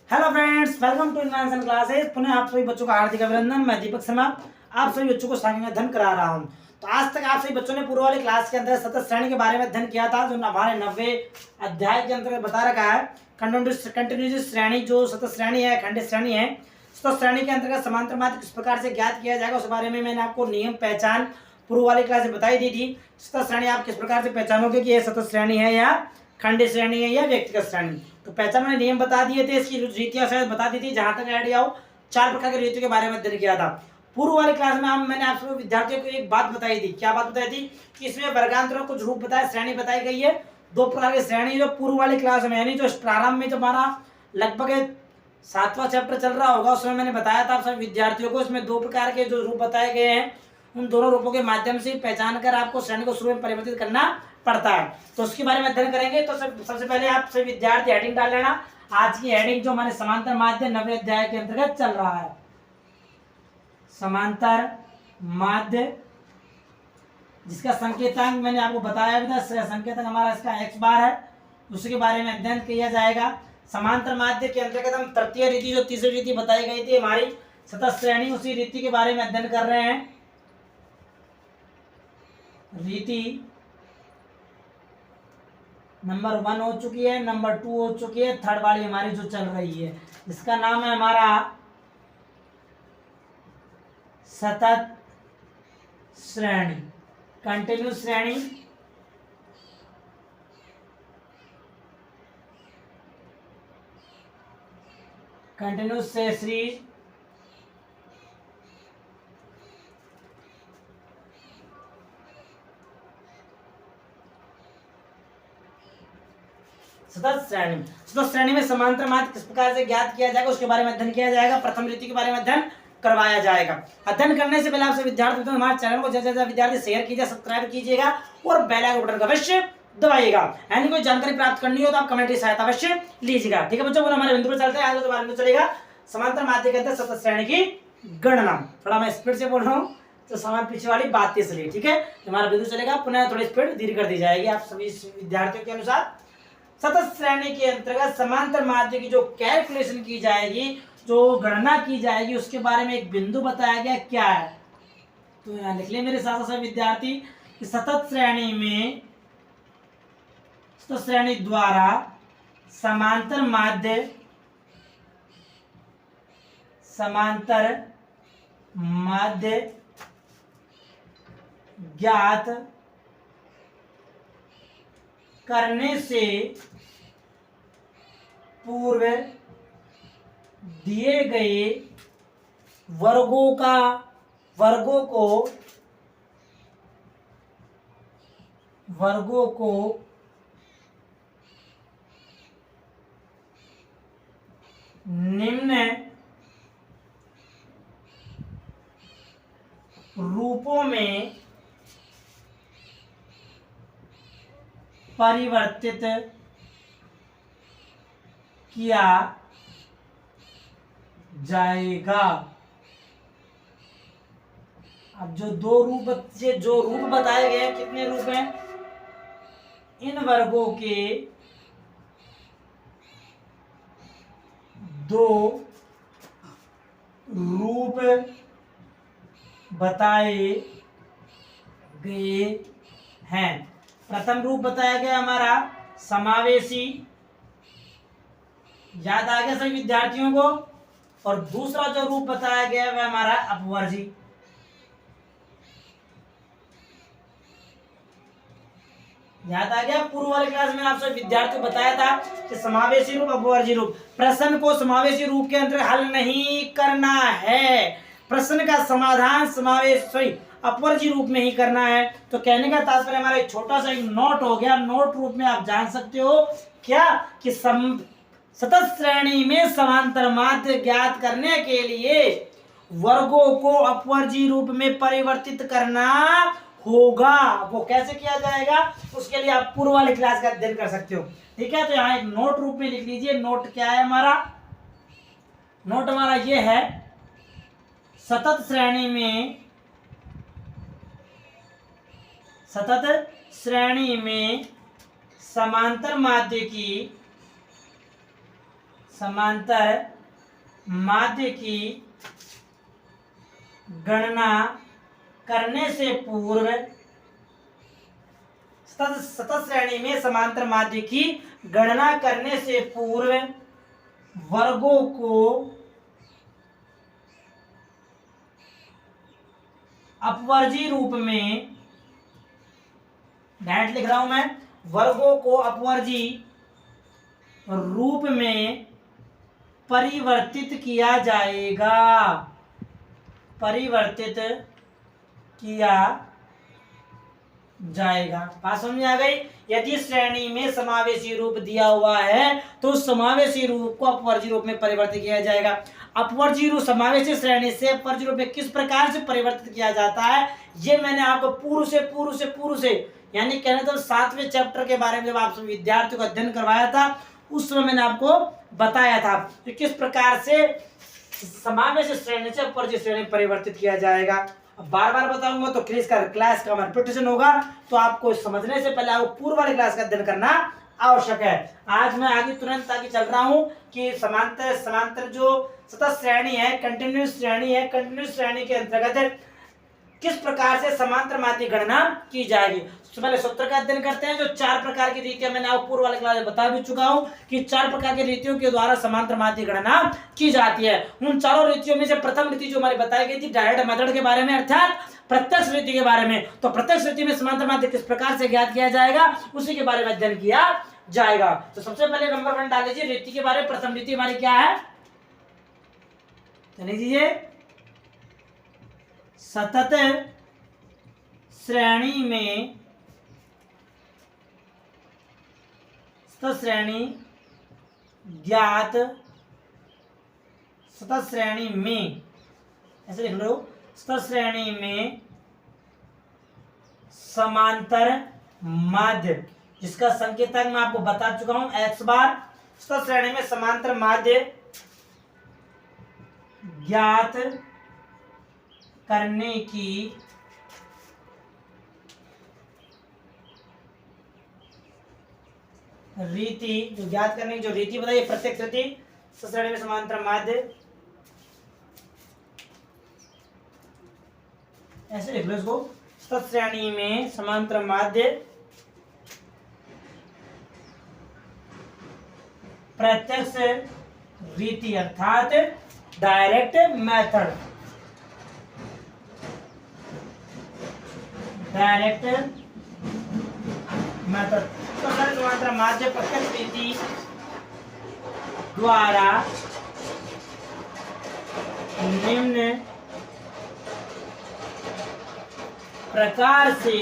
Hello friends, welcome to invention classes. पुनः आप सभी बच्चों का हार्दिक अभिनंदन। मैं दीपक शर्मा आप सभी बच्चों को सांख्यिक अध्ययन करा रहा हूं। तो आज तक आप सभी बच्चों ने पूर्व वाली क्लास के अंदर सतत श्रेणी के बारे में अध्ययन किया था, जो हमारे 90 अध्याय के अंतर्गत बता रखा है। कंटिन्यूस श्रेणी जो सतत श्रेणी है, खंडित श्रेणी है। सतत श्रेणी के अंतर्गत समांतर माध्य किस प्रकार से ज्ञात किया जाएगा, उस बारे में मैंने आपको नियम पहचान पूर्व वाली क्लास में बताई दी थी। सतत श्रेणी आप किस प्रकार से पहचानोगे कि यह सतत श्रेणी है या खंडित श्रेणी है या व्यक्तिगत श्रेणी। तो पहचान में नियम बता दिए थे, इसकी रीतियां शायद बता दी थी। जहां तक आइडिया हो, 4 प्रकार की रीतियों के बारे में अध्ययन किया था। पूर्व वाली क्लास में मैंने आप सभी विद्यार्थियों को एक बात बताई थी। क्या बात बताई थी? कि इसमें वर्गांतरों कुछ रूप बताए, श्रेणी बताई गई है। 2 प्रकार की श्रेणी जो पूर्व वाली क्लास में, यानी जो प्रारंभ में, जब हमारा लगभग 7वां चैप्टर चल रहा होगा, उसमें मैंने बताया था आप सभी विद्यार्थियों को। इसमें 2 प्रकार के जो रूप बताए गए हैं, उन दोनों रूपों के माध्यम से पहचान कर आपको श्रेणी को शुरू में परिवर्तित करना पड़ता है। तो उसके बारे में अध्ययन करेंगे। तो सबसे पहले आप सभी विद्यार्थी हेडिंग डाल लेना। आज की हेडिंग जो हमारे समांतर माध्य 90 अध्याय के अंतर्गत चल रहा है, समांतर माध्य, जिसका संकेतांक मैंने आपको बताया भी था। संकेतांक हमारा इसका x बार है, उसके बारे में अध्ययन किया जाएगा। समांतर माध्य के अंतर्गत हम तृतीय रीति, जो तीसरी रीति बताई गई थी हमारी सतत श्रेणी, उसी रीति के बारे में अध्ययन कर रहे हैं। रीति नंबर 1 हो चुकी है, नंबर 2 हो चुकी है, थर्ड वाली हमारी जो चल रही है, इसका नाम है हमारा सतत श्रेणी, कंटिन्यूस श्रेणी। कंटिन्यूस सीरीज, सतत श्रेणी। सतत श्रेणी में समांतर माध्य किस प्रकार से ज्ञात किया जाएगा, उसके बारे में अध्ययन किया जाएगा। प्रथम रीति के बारे में अध्ययन करवाया जाएगा। अध्ययन करने से पहले आपसे विद्यार्थी तो हमारे चैनल को ज्यादा विद्यार्थी शेयर कीजिए, सब्सक्राइब कीजिएगा और बेल आइकन बटन का अवश्य दबाइएगा। यानी कोई जानकारी प्राप्त करनी हो तो आप कमेंट की सहायता अवश्य लीजिएगा। ठीक है बच्चों, हमारे बिंदु पर चलते हैं। आज तो बिंदु चलेगा समांतर माध्य के अंदर सतत श्रेणी की गणना। थोड़ा मैं स्पीड से बोल रहा हूँ तो समान पीछे वाली बात इसलिए, ठीक है। हमारा बिंदु चलेगा, पुनः थोड़ी स्पीड धीरे कर दी जाएगी आप सभी विद्यार्थियों के अनुसार। सतत श्रेणी के अंतर्गत समांतर माध्य की जो कैलकुलेशन की जाएगी, जो गणना की जाएगी, उसके बारे में एक बिंदु बताया गया। क्या है? तो यहाँ लिख ले मेरे साथ साथ विद्यार्थी कि सतत श्रेणी में, सतत श्रेणी द्वारा समांतर माध्य, समांतर माध्य ज्ञात करने से पूर्व दिए गए वर्गों को निम्न रूपों में परिवर्तित किया जाएगा। अब जो जो रूप बताए गए हैं, कितने रूप हैं? इन वर्गों के 2 रूप बताए गए हैं। प्रथम रूप बताया गया हमारा समावेशी, याद आ गया सभी विद्यार्थियों को। और दूसरा जो रूप बताया गया वह हमारा अपवर्जी। याद आ गया? पूर्व वाली क्लास में आपसे विद्यार्थियों को बताया था कि समावेशी रूप, अपवर्जी रूप। प्रश्न को समावेशी रूप के अंदर हल नहीं करना है, प्रश्न का समाधान अपवर्जी रूप में ही करना है। तो कहने का तात्पर्य हमारा एक छोटा सा एक नोट हो गया। नोट रूप में आप जान सकते हो क्या कि सतत श्रेणी में समांतर माध्य ज्ञात करने के लिए वर्गों को अपवर्जी रूप में परिवर्तित करना होगा। वो कैसे किया जाएगा, उसके लिए आप पूर्व वाली क्लास का अध्ययन कर सकते हो। ठीक है, तो यहाँ एक नोट रूप में लिख लीजिए। नोट क्या है हमारा? नोट हमारा ये है, सतत श्रेणी में समांतर माध्य की समांतर माध्य की गणना करने से पूर्व सतत श्रेणी में समांतर माध्य की गणना करने से पूर्व वर्गों को अपवर्जी रूप में, डायरेक्ट लिख रहा हूं मैं, वर्गों को अपवर्जी रूप में परिवर्तित किया जाएगा, परिवर्तित किया जाएगा। बात समझ में आ गई। यदि श्रेणी में समावेशी रूप दिया हुआ है तो समावेशी रूप को अपवर्जी रूप में परिवर्तित किया जाएगा। अपवर्जी रूप समावेशी श्रेणी से अपवर्जी रूप में किस प्रकार से परिवर्तित किया जाता है, ये मैंने आपको पूर्व से यानी कहने तो 7वें चैप्टर के बारे में जब आप विद्यार्थियों को अध्ययन करवाया था उस समय मैंने आपको बताया था कि किस प्रकार से समावेशी श्रेणी से अपवर्जी श्रेणी में परिवर्तित किया जाएगा। अब बार बार बताऊंगा तो क्लास का रिपीटेशन होगा, तो आपको समझने से पहले आपको पूर्व वाली क्लास का अध्ययन करना आवश्यक है। आज मैं आगे तुरंत आगे चल रहा हूं कि समांतर जो सतत श्रेणी है, कंटिन्यूअस श्रेणी के अंतर्गत किस प्रकार से समांतर माध्य गणना की जाएगी। तो पहले सूत्र का अध्ययन करते हैं। जो 4 प्रकार की रीतियां मैंने आपको पूर्व वाले क्लास में बता भी चुका हूं कि 4 प्रकार की रीतियों के द्वारा समांतर माध्य गणना की जाती है। उन चारों रीतियों में से प्रथम रीति जो हमारी बताई गई थी डायरेक्ट मेथड के बारे में, अर्थात प्रत्यक्ष रीति के बारे में। तो प्रत्यक्ष रीति में समांतर माध्य किस प्रकार से ज्ञात किया जाएगा उसी के बारे में अध्ययन किया जाएगा। तो सबसे पहले नंबर 1 डाल लीजिए रीति के बारे में। प्रथम रीति हमारी क्या है, लीजिए सतत श्रेणी में, सतत श्रेणी ज्ञात, सतत श्रेणी में, ऐसे लिख लो, सतत श्रेणी में समांतर माध्य, जिसका संकेतक मैं आपको बता चुका हूं x बार। सतत श्रेणी में समांतर माध्य ज्ञात करने की रीति, जो ज्ञात करने की जो रीति बताइए, प्रत्यक्ष रीति। सतत श्रेणी में समांतर माध्य, ऐसे लिख लो इसको, सतत श्रेणी में समांतर माध्य प्रत्यक्ष रीति अर्थात डायरेक्ट मेथड, तो समांतर माध्य प्रत्यक्ष रीति द्वारा निम्न प्रकार से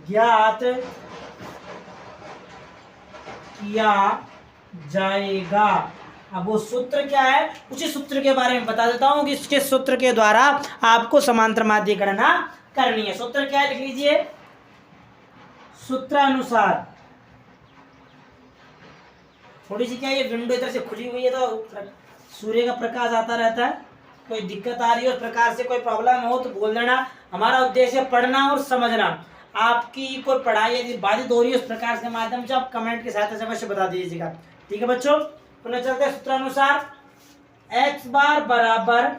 ज्ञात किया जाएगा। अब वो सूत्र क्या है, उसी सूत्र के बारे में बता देता हूं कि इसके सूत्र के द्वारा आपको समांतर माध्य गणना करनी है। सूत्र क्या है, लिख लीजिए। सूत्रानुसार, थोड़ी सी क्या ये विंडो इधर से खुली हुई है तो सूर्य का प्रकाश आता रहता है, कोई दिक्कत आ रही है उस प्रकार से कोई प्रॉब्लम हो तो बोल देना। हमारा उद्देश्य पढ़ना और समझना। आपकी कोई पढ़ाई यदि बाधित हो रही है उस प्रकार के माध्यम से आप कमेंट की सहायता से अवश्य बता दीजिएगा। ठीक है बच्चों, पुनः चलते हैं सूत्रानुसार। x बार बराबर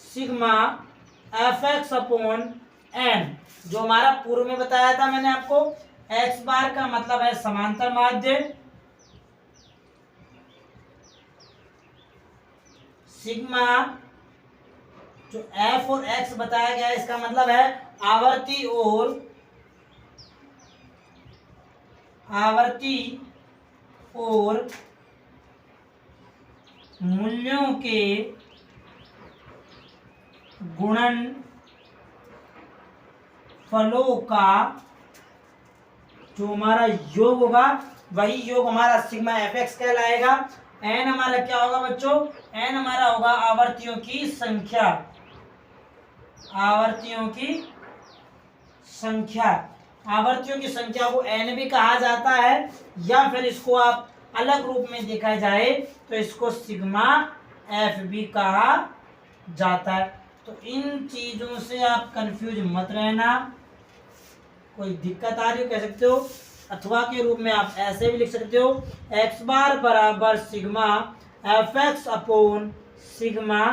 सिग्मा fx अपॉन n, जो हमारा पूर्व में बताया था मैंने आपको। x बार का मतलब है समांतर माध्य, सिग्मा जो f और x बताया गया है इसका मतलब है आवर्ती और मूल्यों के गुणन फलों का जो हमारा योग होगा वही योग हमारा सिग्मा fx कहलाएगा। n हमारा क्या होगा बच्चों, n हमारा होगा आवर्तियों की संख्या, आवर्तियों की संख्या को n भी कहा जाता है, या फिर इसको आप अलग रूप में देखा जाए तो इसको सिग्मा f भी कहा जाता है। तो इन चीजों से आप कंफ्यूज मत रहना, कोई दिक्कत आ रही हो कह सकते हो। अथवा के रूप में आप ऐसे भी लिख सकते हो, एक्स बार बराबर sigma F x upon sigma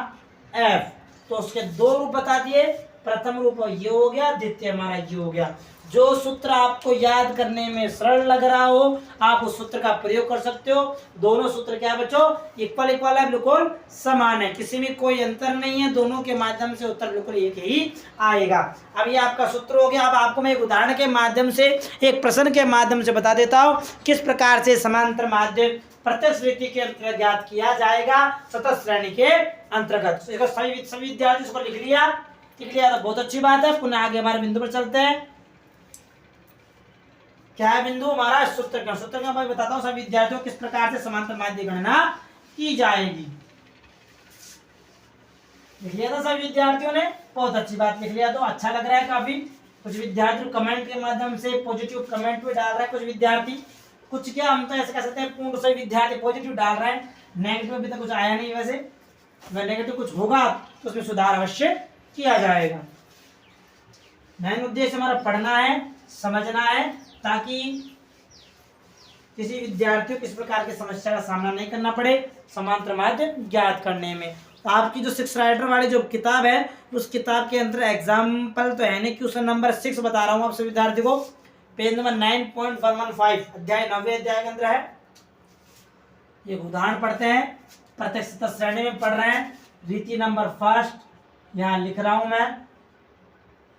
F. तो उसके दो रूप बता दिए, प्रथम रूप ये हो गया, द्वितीय हमारा ये हो गया। जो सूत्र आपको याद करने में सरल लग रहा हो आप उस सूत्र का प्रयोग कर सकते हो। दोनों सूत्र क्या बच्चों, इक्वल इक्वल है, बिल्कुल समान है, किसी में कोई अंतर नहीं है, दोनों के माध्यम से उत्तर बिल्कुल एक ही आएगा। अब ये आपका सूत्र हो गया। अब आपको मैं एक उदाहरण के माध्यम से, एक प्रश्न के माध्यम से बता देता हूँ किस प्रकार से समांतर माध्य प्रत्यक्ष रीति के अंतर्गत ज्ञात किया जाएगा सतत श्रेणी के अंतर्गत। सभी विद्यार्थी इसको लिख लिया तो बहुत अच्छी बात है। पुनः आगे हमारे बिंदु पर चलते हैं। क्या है बिंदु हमारा, सूत्र का मैं बताता हूं सभी विद्यार्थियों किस प्रकार से समांतर माध्य गणना की जाएगी। लिख लिया था सभी विद्यार्थियों ने, बहुत अच्छी बात लिख लिया, तो अच्छा लग रहा है काफी। कुछ विद्यार्थी कमेंट के माध्यम से पॉजिटिव कमेंट भी डाल रहे हैं, कुछ विद्यार्थी, कुछ क्या हम तो ऐसे कह सकते हैं पूर्ण सभी विद्यार्थी पॉजिटिव डाल रहे हैं, नेगेटिव अभी तक कुछ आया नहीं। वैसे अगर नेगेटिव कुछ होगा तो उसमें सुधार अवश्य किया जाएगा। मेन उद्देश्य हमारा पढ़ना है, समझना है, ताकि किसी विद्यार्थी को किस प्रकार की समस्या का सामना नहीं करना पड़े समांतर माध्य ज्ञात करने में। तो आपकी जो 6 राइटर वाली जो किताब है उस किताब के अंदर एग्जाम्पल तो है नहीं, क्वेश्चन नंबर 6 बता रहा हूँ आप सभी विद्यार्थी को, पेज नंबर 9.115 अध्याय 9वें अध्याय के अंदर है। एक उदाहरण पढ़ते हैं, प्रत्यक्ष सतत श्रेणी में पढ़ रहे हैं, रीति नंबर फर्स्ट यहाँ लिख रहा हूं मैं,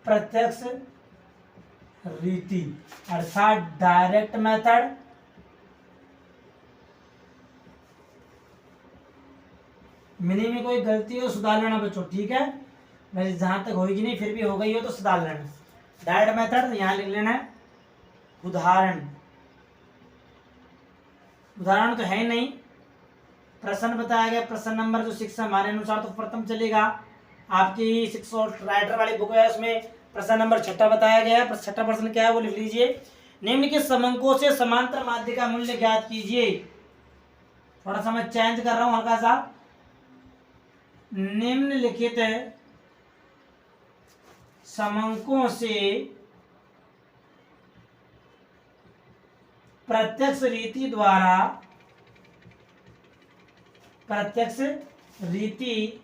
प्रत्यक्ष रीति अर्थात डायरेक्ट मेथड। मिनी में कोई गलती हो सुधार लेना बच्चों, ठीक है, वैसे जहां तक होगी नहीं फिर भी हो गई हो तो सुधार लेना। डायरेक्ट मेथड यहां लिख लेना है, उदाहरण, उदाहरण तो है ही नहीं, प्रश्न बताया गया, प्रश्न नंबर जो 6 हमारे अनुसार तो प्रथम चलेगा। आपकी 6 राइटर वाली बुक है उसमें प्रश्न नंबर 6 बताया गया है। 6 प्रश्न क्या है वो लिख लीजिए, निम्न के समंकों से समांतर माध्य का मूल्य ज्ञात कीजिए। थोड़ा सा मैं चेंज कर रहा हूं हल्का सा, निम्नलिखित समंकों से प्रत्यक्ष रीति द्वारा, प्रत्यक्ष रीति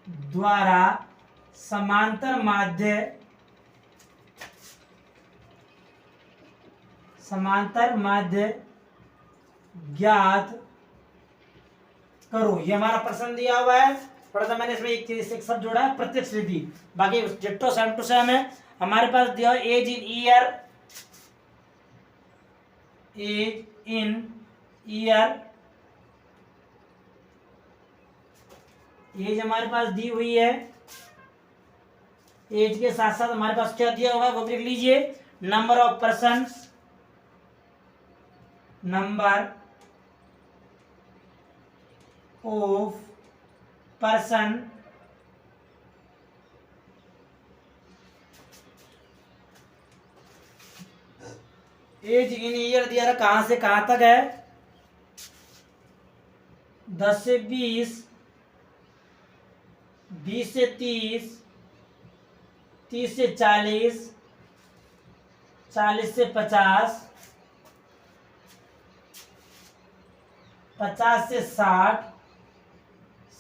द्वारा समांतर माध्य, समांतर माध्य ज्ञात करो। ये हमारा प्रश्न दिया हुआ है, थोड़ा सा मैंने इसमें एक शब्द जोड़ा है, प्रत्यक्ष रीति, बाकी डिट्टो सेम टू सेम है। हमारे पास दिया age in year, age in year, age हमारे पास दी हुई है, एज के साथ साथ हमारे पास क्या दिया हुआ है वो लिख लीजिए, number of person, number of person, age in year दिया रहा, कहां से कहां तक है, 10 से 20, 20 से 30, 30 से 40, 40 से 50, 50 से 60,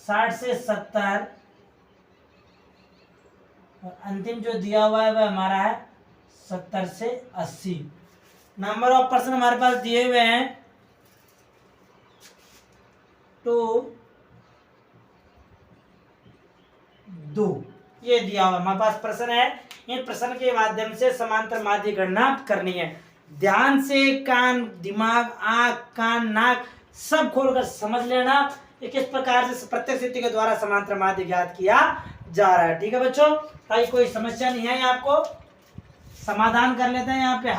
60 से 70 और अंतिम जो दिया हुआ है वह हमारा है 70 से 80। नंबर ऑफ पर्सन हमारे पास दिए हुए हैं 2, ये दिया हुआ हमारे पास प्रश्न है। इन प्रश्न के माध्यम से समांतर माध्य गणना करनी है। ध्यान से कान, दिमाग, आंख, कान, नाक सब खोलकर समझ लेना कि किस प्रकार से प्रत्यक्ष रीति के द्वारा समांतर माध्य ज्ञात किया जा रहा है। ठीक है बच्चों, ताकि कोई समस्या नहीं है, आपको समाधान कर लेते हैं यहाँ पे।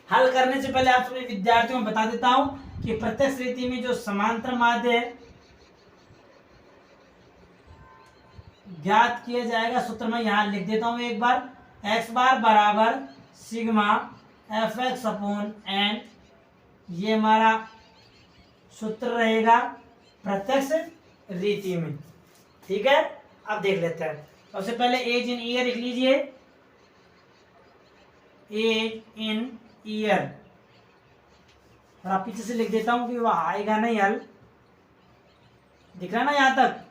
हल करने से पहले आप सभी विद्यार्थियों को बता देता हूं कि प्रत्यक्ष रीति में जो समांतर माध्य ज्ञात किया जाएगा, सूत्र मैं यहां लिख देता हूं एक बार, एक्स बार बराबर sigma F x upon N, ये हमारा सूत्र रहेगा प्रत्यक्ष रीति में। ठीक है, अब देख लेते हैं। सबसे पहले एज इन ईयर लिख लीजिए, एज इन ईयर, और आप पीछे से लिख देता हूं कि वह आएगा नहीं हल, दिख रहा है ना यहां तक,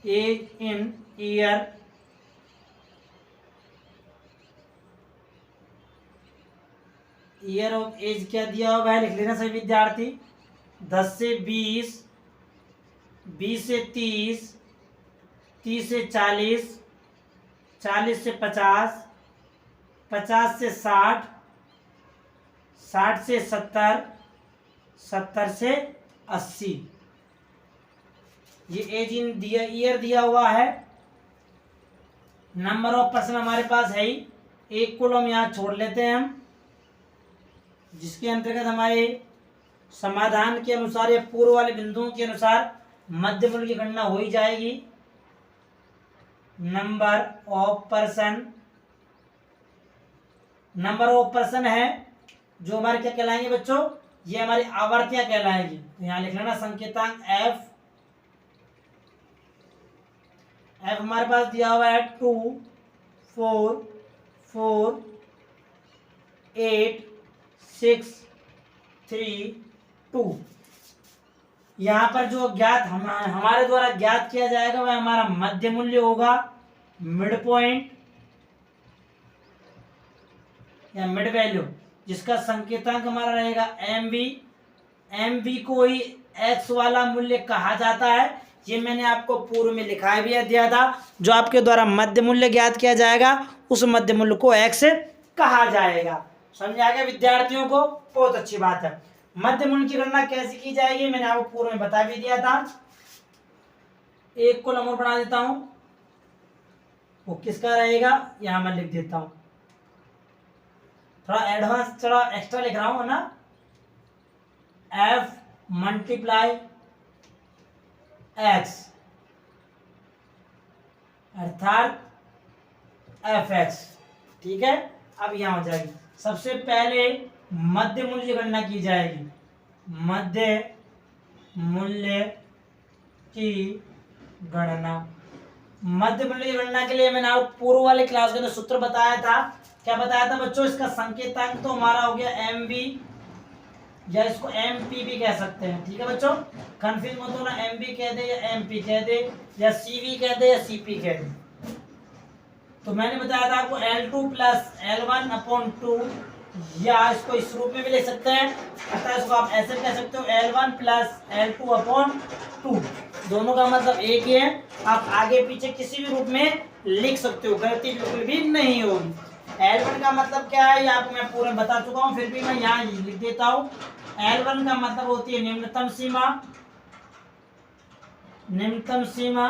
age in year, year of age क्या दिया हुआ है लिख लेना सभी विद्यार्थी, 10 से 20, 20 से 30, 30 से 40, 40 से 50, 50 से 60, 60 से 70, 70 से 80, ये एज इन दिया ईयर दिया हुआ है। नंबर ऑफ पर्सन हमारे पास है ही, एक कॉलम यहाँ छोड़ लेते हैं हम, जिसके अंतर्गत हमारे समाधान के अनुसार या पूर्व वाले बिंदुओं के अनुसार मध्य मूल्य की गणना हो ही जाएगी। Number of person, number of person है जो हमारे क्या कहलाएंगे बच्चों, ये हमारी आवर्तियां कहलाएगी। तो यहाँ लिख लेना संकेतांक एफ, एफ हमारे पास दिया हुआ है 2, 4, 4, 8, 6, 3, 2। यहाँ पर जो ज्ञात हमारे द्वारा ज्ञात किया जाएगा वह हमारा मध्य मूल्य होगा, मिड पॉइंट या मिड वैल्यू, जिसका संकेतांक हमारा रहेगा एम बी। एम बी को ही एक्स वाला मूल्य कहा जाता है, ये मैंने आपको पूर्व में लिखा भी दिया था। जो आपके द्वारा मध्य मूल्य ज्ञात किया जाएगा उस मध्य मूल्य को एक्स कहा जाएगा। समझ आ गया विद्यार्थियों को? बहुत अच्छी बात है। मध्य मूल्य की गणना कैसे की जाएगी मैंने आपको पूर्व में बता भी दिया था। एक कॉलम और बना देता हूं, वो किसका रहेगा यहां मैं लिख देता हूं, थोड़ा एडवांस थोड़ा एक्स्ट्रा लिख रहा हूं ना, एफ मल्टीप्लाई एक्स अर्थात एफ एक्स। ठीक है, अब यहां हो जाएगी। सबसे पहले मध्य मूल्य की गणना की जाएगी। मध्य मूल्य की गणना, मध्य मूल्य की गणना के लिए मैंने आपको पूर्व वाले क्लास के अंदर सूत्र बताया था। क्या बताया था बच्चों? इसका संकेतांक तो हमारा हो गया एम बी, या इसको एम पी भी कह सकते हैं। ठीक है बच्चों, कंफ्यूज मत होना, एम बी कह दे या एम पी कह दे या सी वी कह दे या सी पी कह दे। तो मैंने बताया था आपको L2 प्लस L1 अपॉन 2, या इसको इस रूप में भी ले सकते हैं, अर्थात इसको आप ऐसे कह सकते हो L1 प्लस L2 अपॉन 2। दोनों का मतलब एक ही है, आप आगे पीछे किसी भी रूप में लिख सकते हो, गलती बिल्कुल भी नहीं होगी। L1 का मतलब क्या है ये आपको मैं पूरा बता चुका हूँ, फिर भी मैं यहाँ लिख देता हूँ। L1 का मतलब होती है निम्नतम सीमा, निम्नतम सीमा,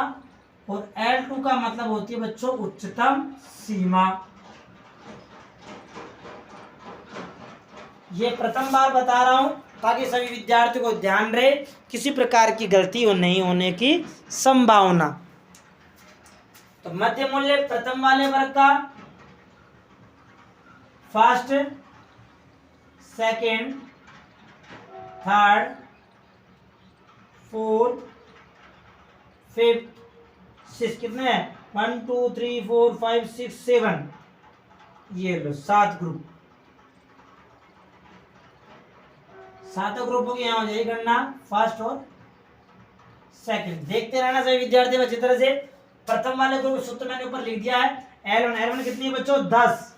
और L2 का मतलब होती है बच्चों उच्चतम सीमा। ये प्रथम बार बता रहा हूं ताकि सभी विद्यार्थियों को ध्यान रहे, किसी प्रकार की गलती नहीं होने की संभावना। तो मध्य मूल्य प्रथम वाले वर्ग का first, second, third, fourth, fifth, six, कितने हैं? 1 2 3 4 5 6 7, ये लो 7 ग्रुप, 7 ग्रुपों की यहाँ हो जाएगी गणना, फर्स्ट और सेकंड। देखते रहना सभी विद्यार्थी अच्छी तरह से। प्रथम वाले ग्रुप सूत्र मैंने ऊपर लिख दिया है। L1, L1 कितनी है बच्चों? 10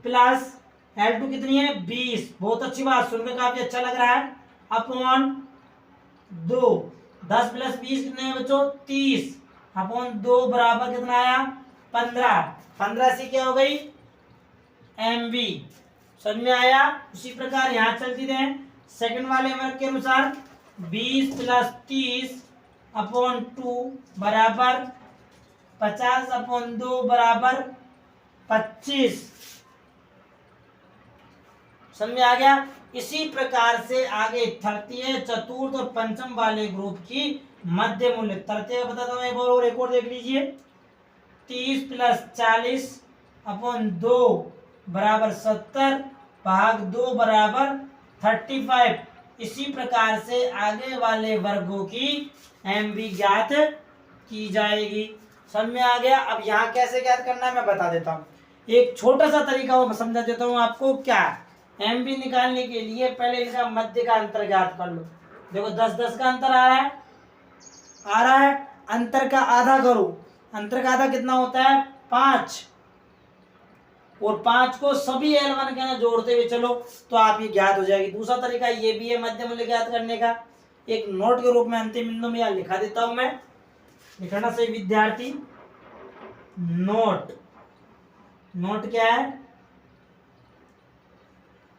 प्लस L2 कितनी है? 20। बहुत अच्छी बात, सुनकर काफी अच्छा लग रहा है। अपॉन 2, 10 प्लस 20 कितने हैं बच्चों? 30 अपॉन 2 बराबर कितना आया? 15। 15 से क्या हो गई? MB। समझ में आया? उसी प्रकार यहाँ चलती रहे सेकंड वाले वर्ग के अनुसार 20 प्लस 30 अपॉन 2 बराबर 50 अपॉन 2 बराबर 25। समझ में आ गया? इसी प्रकार से आगे तृतीय, चतुर्थ और पंचम वाले ग्रुप की मध्य मूल्य। तृतीय बताता हूं एक और देख लीजिए, 30 प्लस 40 अपॉन 2 बराबर 70 भाग 2 बराबर 35। इसी प्रकार से आगे वाले वर्गों की MB ज्ञात की जाएगी। समझ में आ गया? अब यहाँ कैसे ज्ञात करना है मैं बता देता हूँ। एक छोटा सा तरीका वो समझा देता हूँ आपको। क्या एमपी निकालने के लिए पहले इनका मध्य का अंतर ज्ञात कर लो। देखो 10-10 का अंतर आ रहा है, अंतर का आधा करो। अंतर का आधा कितना होता है? 5। और 5 को सभी L1 के अंदर जोड़ते हुए चलो तो आप ये ज्ञात हो जाएगी। दूसरा तरीका ये भी है मध्य मूल्य ज्ञात करने का, एक नोट के रूप में अंतिम बिंदु में यहाँ लिखा देता हूं मैं। लिखना से विद्यार्थी, नोट क्या है?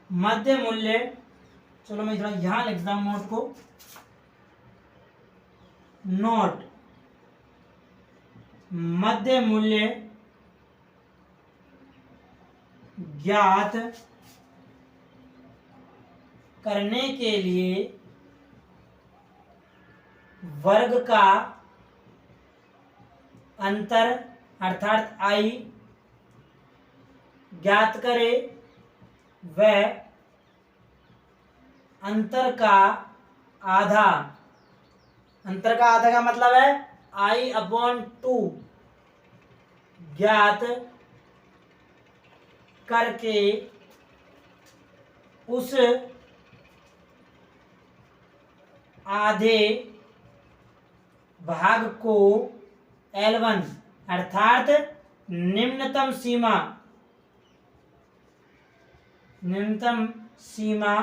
मध्य मूल्य। चलो मैं थोड़ा यहां लिखता हूं नोट को। नोट मध्य मूल्य ज्ञात करने के लिए वर्ग का अंतर अर्थात I ज्ञात करे, वह अंतर का आधा। अंतर का आधा का मतलब है I/2 ज्ञात करके उस आधे भाग को L1 अर्थात निम्नतम सीमा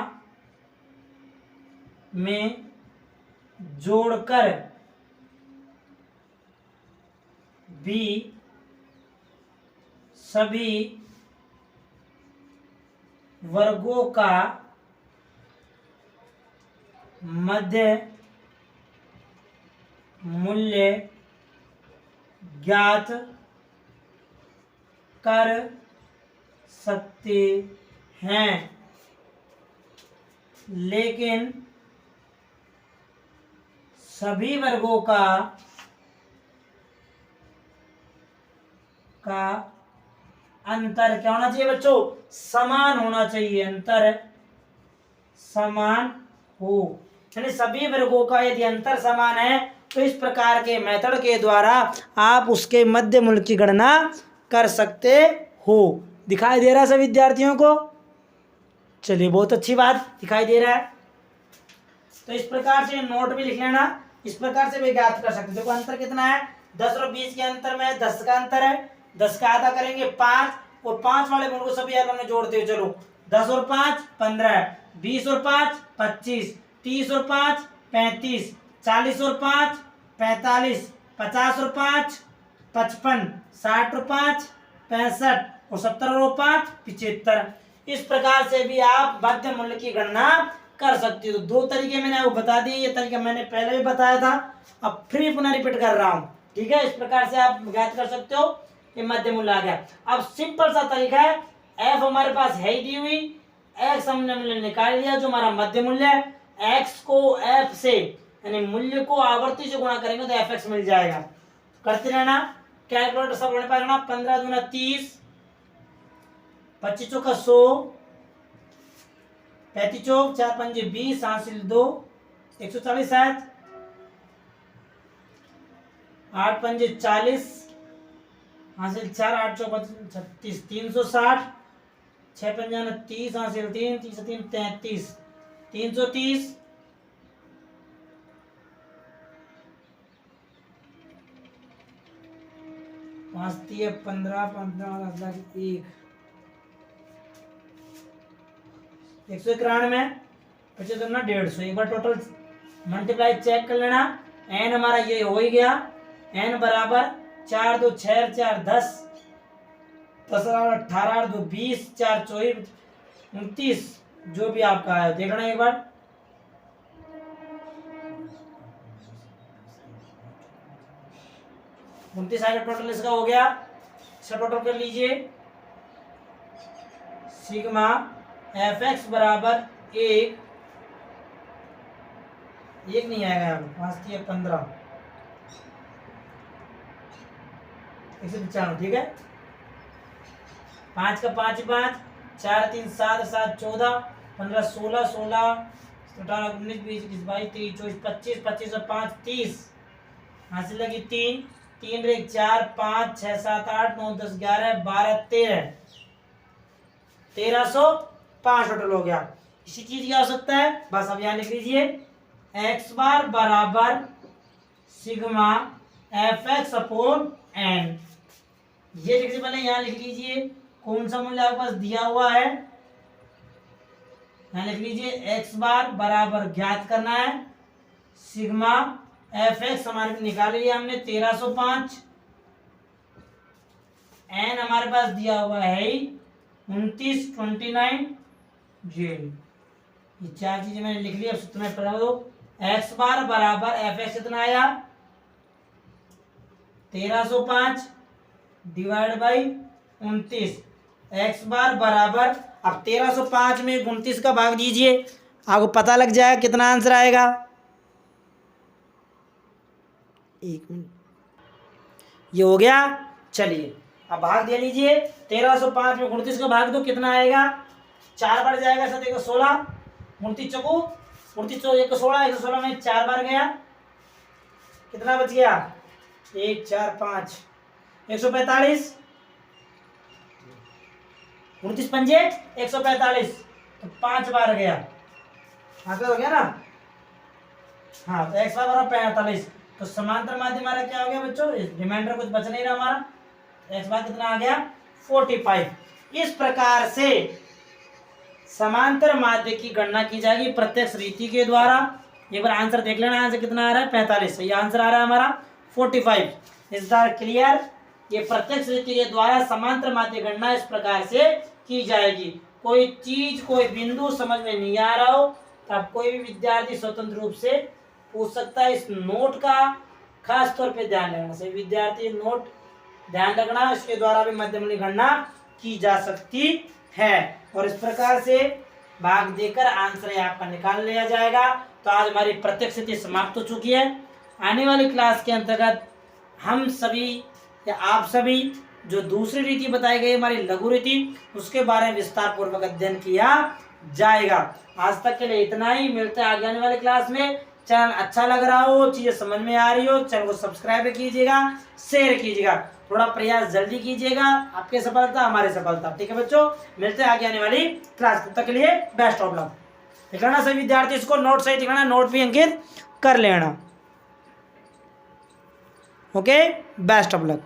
में जोड़कर भी सभी वर्गों का मध्य मूल्य ज्ञात कर सकते हैं, लेकिन सभी वर्गों का अंतर क्या होना चाहिए बच्चों? समान होना चाहिए। अंतर समान हो, यानी सभी वर्गों का यदि अंतर समान है तो इस प्रकार के मेथड के द्वारा आप उसके मध्य मूल्य की गणना कर सकते हो। दिखाई दे रहा है सभी विद्यार्थियों को? चलिए, बहुत अच्छी बात, दिखाई दे रहा है। तो इस प्रकार से नोट भी लिख लेना, इस प्रकार से भी ज्ञात कर सकते। देखो अंतर कितना है? 10 और 20 के अंतर में 10 का अंतर है। 10 का आधा करेंगे 5, और 5 वाले गुण को सभी L1 में जोड़ते हुए चलो। 10 और 5 15, 20 और 5 25, 30 और 5 35, 40 और 5 45, 50 और 5 55, 60 और 5 65, और 70 और 5 75। इस प्रकार से भी आप मध्य मूल्य की गणना कर सकते हो। 2 तरीके मैंने आपको बता दिए, ये तरीका मैंने पहले भी बताया था, अब फिर पुनः रिपीट कर रहा हूँ। ठीक है, इस प्रकार से आप ज्ञात कर सकते हो। ये मध्य मूल्य आ गया। अब सिंपल सा तरीका है, एफ हमारे पास है ही दी हुई, एक्स हमने मूल्य निकाल लिया जो हमारा मध्य मूल्य है। एक्स को एफ से यानी मूल्य को आवर्ती से गुणा करेंगे तो एफ एक्स मिल जाएगा। करते रहना, कैलकुलेटर सब होने पाएगा। 15 दूना 30, 25 चौका 100, 35 चौक 4 पंजे 20, हासिल 2 140, 8 पंजे 40, हासिल 4 8 चौक 36, 360, 6 पंजाना 30, हासिल 3 30 3 33, 330, 5 3 15 15 1 191, 25 दूना 150। एक बार टोटल मल्टीप्लाई चेक कर लेना। एन हमारा ये हो ही गया, एन बराबर 4 2 6 4 10, 10 18 2 20, 4 24 29, जो भी आपका है देखना एक बार। उनतीस आगे टोटल इसका हो गया। इसका टोटल कर लीजिए, सिग्मा एफ एक्स बराबर 1 नहीं आएगा यहाँ पे, 5 3 15 195। ठीक है, 5 का 5 5, 4 3 7 7 14 15 16 16 18 19 20 21 22 23 24 25 25 और 5 30, हासिल लगी 3 3 रेख 4 5 6 7 8 9 10 11 12 13 1305 टोटल हो गया। इसी चीज की आवश्यकता है, बस अब यहाँ लिख लीजिए एक्स बार बराबर sigma F x upon N. ये लिखने से पहले यहाँ लिख लीजिए कौन सा मूल्य आपके पास दिया हुआ है। यहाँ लिख लीजिए एक्स बार बराबर ज्ञात करना है सिग्मा एफ एक्स हमारे निकाल लिया हमने 1305, एन हमारे पास दिया हुआ है 29 29 जेल। ये चार चीजें मैंने लिख ली। अब सूत्र में प्रयोग दो, एक्स बार बराबर एफ एक्स कितना आया 1305 डिवाइड बाई 29, एक्स बार बराबर, अब 1305 में 29 का भाग दीजिए, आपको पता लग जाएगा कितना आंसर आएगा। एक मिनट, ये हो गया। चलिए अब भाग दे लीजिए, 1305 में 29 का भाग दो, कितना आएगा 4 बढ़ जाएगा, 7 1 16, 29 चौको 29 1 16, 116 में 4 बार गया, कितना बच गया 1 4 5 145, 29 पंजे 145, तो 5 बार गया, आंसर हो गया ना। हाँ तो एक्स बार बराबर 45, तो समांतर माध्य हमारा क्या हो गया बच्चों, रिमाइंडर कुछ बच नहीं रहा हमारा, एक्स बार कितना आ गया 45। इस प्रकार से समांतर माध्य की गणना की जाएगी प्रत्यक्ष रीति के द्वारा। एक बार आंसर देख लेना, आंसर कितना आ रहा है 45, ये आंसर आ रहा है हमारा 45। Is that clear? ये प्रत्यक्ष रीति के द्वारा समांतर माध्य गणना इस प्रकार से की जाएगी। कोई चीज कोई बिंदु समझ में नहीं आ रहा हो तब कोई भी विद्यार्थी स्वतंत्र रूप से पूछ सकता है। इस नोट का खास तौर पे ध्यान रखना चाहिए, विद्यार्थी नोट ध्यान रखना, इसके द्वारा भी मध्यमूल्य गणना की जा सकती है। और इस प्रकार से भाग देकर आंसर आपका निकाल लिया जाएगा। तो आज हमारी प्रत्यक्ष रीति समाप्त हो चुकी है। आने वाली क्लास के अंतर्गत हम सभी या आप सभी जो दूसरी रीति बताई गई हमारी लघु रीति, उसके बारे में विस्तार पूर्वक अध्ययन किया जाएगा। आज तक के लिए इतना ही, मिलते हैं आगे आने वाली क्लास में। चैनल अच्छा लग रहा हो, चीजें समझ में आ रही हो, चैनल को सब्सक्राइब कीजिएगा, शेयर कीजिएगा, थोड़ा प्रयास जल्दी कीजिएगा, आपकी सफलता हमारी सफलता। ठीक है बच्चों, मिलते हैं आगे आने वाली क्लास, तब तक के लिए बेस्ट ऑफ लक। दिखाना सभी विद्यार्थी इसको नोट सही दिखाना, नोट भी अंकित कर लेना। Okay, best of luck.